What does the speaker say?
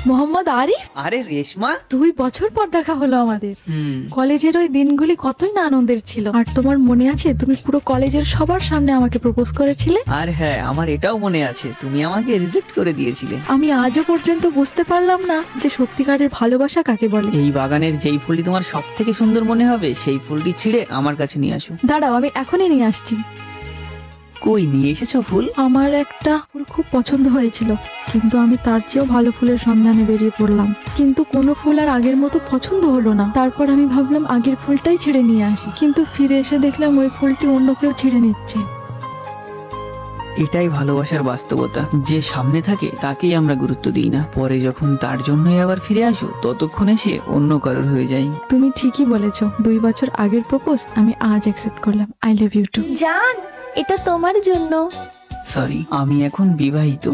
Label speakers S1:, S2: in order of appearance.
S1: মোহাম্মদ আরিফ,
S2: আরে রেশমা,
S1: 2 বছর পর দেখা হলো আমাদের। কলেজের ওই দিনগুলি কতই না আনন্দের ছিল। আর তোমার মনে আছে তুমি পুরো কলেজের সবার সামনে আমাকে প্রপোজ করেছিলে?
S2: আর হ্যাঁ, আমার এটাও মনে আছে, তুমি আমাকে রিজেক্ট করে দিয়েছিলে।
S1: আমি আজও পর্যন্ত বুঝতে পারলাম না যে সত্যিকারের ভালোবাসা কাকে বলে।
S2: এই বাগানের যেই ফুলটি তোমার সব থেকে সুন্দর মনে হবে সেই ফুলটি ছিঁড়ে আমার কাছে নিয়ে আসো।
S1: দাঁড়াও, আমি এখনই নিয়ে আসছি।
S2: কই নিয়ে এসেছো ফুল?
S1: আমার একটা ফুল খুব পছন্দ হয়েছিল, কিন্তু আমি তার চেয়েও ভালো ফুলের সন্ধানে বেরিয়ে পড়লাম। কিন্তু কোনো ফুল আর আগের মতো পছন্দ হলো না। তারপর আমি ভাবলাম আগের ফুলটাই ছিঁড়ে নিয়ে আসি, কিন্তু ফিরে এসে দেখলাম ওই ফুলটি অন্য কেউ ছিঁড়ে নিচ্ছে।
S2: এটাই ভালোবাসার বাস্তবতা, যে সামনে থাকে তাকেই আমরা গুরুত্ব দিই না, পরে যখন তার জন্যই আবার ফিরে আসো ততক্ষণে সে অন্য কারোর হয়ে যায়।
S1: তুমি ঠিকই বলেছো, 2 বছর আগের প্রপোজ আমি আজ অ্যাকসেপ্ট করলাম। I love you too.
S3: জান, এটা তোমার জন্য।
S2: সরি, আমি এখন বিবাহিত।